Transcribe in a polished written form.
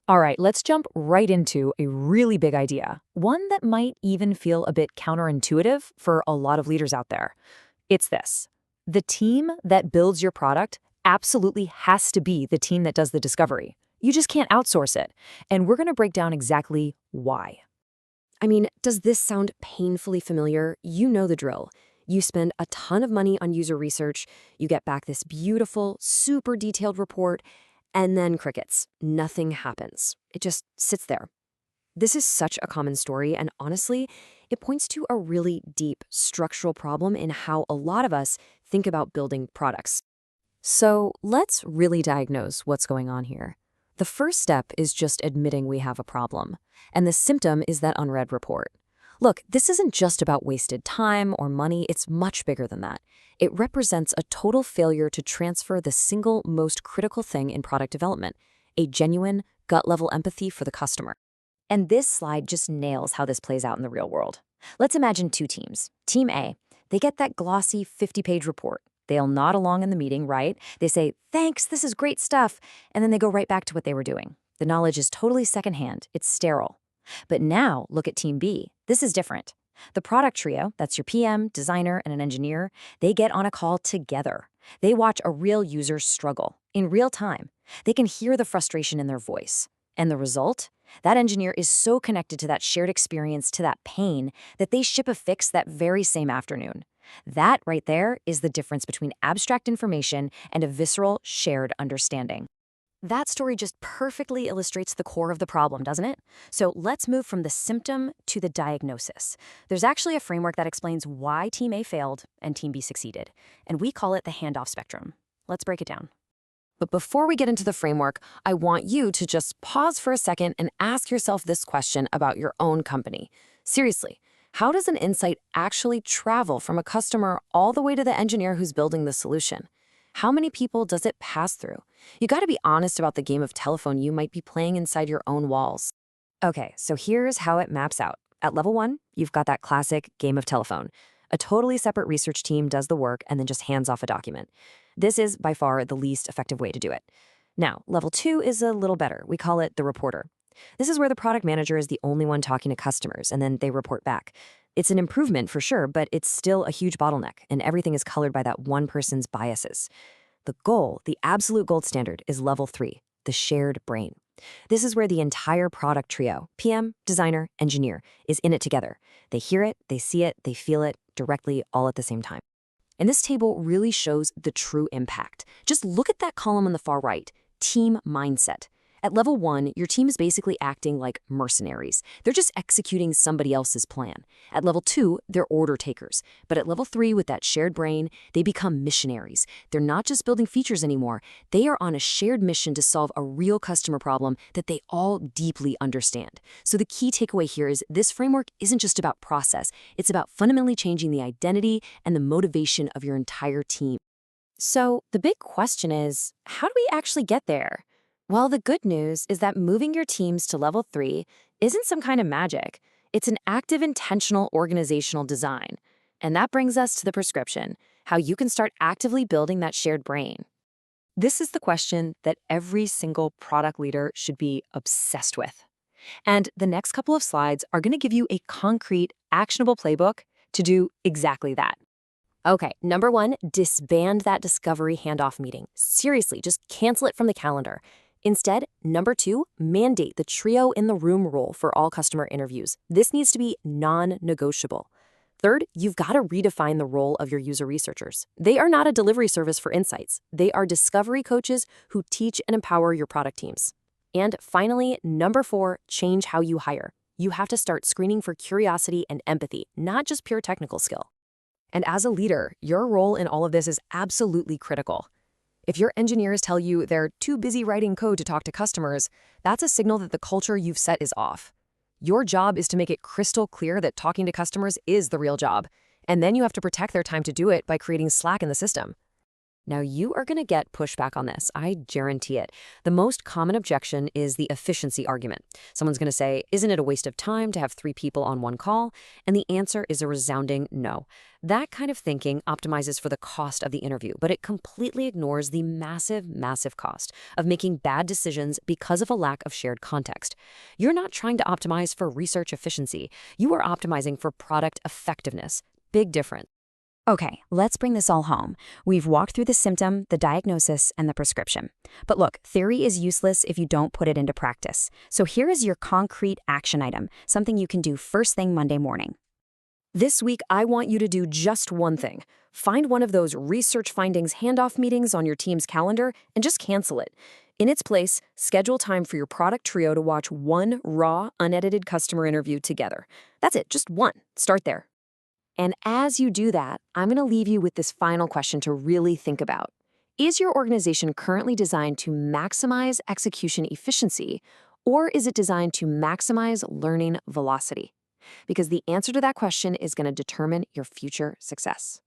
All right, let's jump right into a really big idea, one that might even feel a bit counterintuitive for a lot of leaders out there. It's this: the team that builds your product absolutely has to be the team that does the discovery. You just can't outsource it. And we're going to break down exactly why. I mean, does this sound painfully familiar? You know the drill. You spend a ton of money on user research, you get back this beautiful, super detailed report, and then crickets. Nothing happens. It just sits there. This is such a common story, and honestly, it points to a really deep structural problem in how a lot of us think about building products. So let's really diagnose what's going on here. The first step is just admitting we have a problem, and the symptom is that unread report. Look, this isn't just about wasted time or money, it's much bigger than that. It represents a total failure to transfer the single most critical thing in product development, a genuine, gut-level empathy for the customer. And this slide just nails how this plays out in the real world. Let's imagine two teams. Team A, they get that glossy 50-page report. They'll nod along in the meeting, right? They say, "Thanks, this is great stuff," and then they go right back to what they were doing. The knowledge is totally secondhand. It's sterile. But now, look at Team B. This is different. The product trio, that's your PM, designer, and an engineer, they get on a call together. They watch a real user struggle in real time. They can hear the frustration in their voice. And the result? That engineer is so connected to that shared experience, to that pain, that they ship a fix that very same afternoon. That right there is the difference between abstract information and a visceral, shared understanding. That story just perfectly illustrates the core of the problem, doesn't it? So let's move from the symptom to the diagnosis. There's actually a framework that explains why Team A failed and Team B succeeded, and we call it the Handoff Spectrum. Let's break it down. But before we get into the framework, I want you to just pause for a second and ask yourself this question about your own company. Seriously, how does an insight actually travel from a customer all the way to the engineer who's building the solution? How many people does it pass through? You got to be honest about the game of telephone you might be playing inside your own walls. Okay, so here's how it maps out. At level 1, you've got that classic game of telephone. A totally separate research team does the work and then just hands off a document. This is by far the least effective way to do it. Now, level 2 is a little better. We call it the reporter. This is where the product manager is the only one talking to customers, and then they report back. It's an improvement for sure, but it's still a huge bottleneck, and everything is colored by that one person's biases. The goal, the absolute gold standard, is level 3, the shared brain. This is where the entire product trio, PM, designer, engineer, is in it together. They hear it, they see it, they feel it directly all at the same time. And this table really shows the true impact. Just look at that column on the far right, team mindset. At level 1, your team is basically acting like mercenaries. They're just executing somebody else's plan. At level 2, they're order takers. But at level 3, with that shared brain, they become missionaries. They're not just building features anymore. They are on a shared mission to solve a real customer problem that they all deeply understand. So the key takeaway here is this framework isn't just about process. It's about fundamentally changing the identity and the motivation of your entire team. So the big question is, how do we actually get there? Well, the good news is that moving your teams to level 3 isn't some kind of magic. It's an active, intentional organizational design. And that brings us to the prescription, how you can start actively building that shared brain. This is the question that every single product leader should be obsessed with. And the next couple of slides are going to give you a concrete, actionable playbook to do exactly that. Okay, number 1, disband that discovery handoff meeting. Seriously, just cancel it from the calendar. Instead, number 2, mandate the trio in the room rule for all customer interviews. This needs to be non-negotiable. Third, you've got to redefine the role of your user researchers. They are not a delivery service for insights. They are discovery coaches who teach and empower your product teams. And finally, number 4, change how you hire. You have to start screening for curiosity and empathy, not just pure technical skill. And as a leader, your role in all of this is absolutely critical. If your engineers tell you they're too busy writing code to talk to customers, that's a signal that the culture you've set is off. Your job is to make it crystal clear that talking to customers is the real job, and then you have to protect their time to do it by creating slack in the system. Now, you are going to get pushback on this. I guarantee it. The most common objection is the efficiency argument. Someone's going to say, isn't it a waste of time to have 3 people on one call? And the answer is a resounding no. That kind of thinking optimizes for the cost of the interview, but it completely ignores the massive, massive cost of making bad decisions because of a lack of shared context. You're not trying to optimize for research efficiency. You are optimizing for product effectiveness. Big difference. Okay, let's bring this all home. We've walked through the symptom, the diagnosis, and the prescription. But look, theory is useless if you don't put it into practice. So here is your concrete action item, something you can do first thing Monday morning. This week, I want you to do just one thing. Find one of those research findings handoff meetings on your team's calendar and just cancel it. In its place, schedule time for your product trio to watch one raw, unedited customer interview together. That's it, just one. Start there. And as you do that, I'm going to leave you with this final question to really think about. Is your organization currently designed to maximize execution efficiency, or is it designed to maximize learning velocity? Because the answer to that question is going to determine your future success.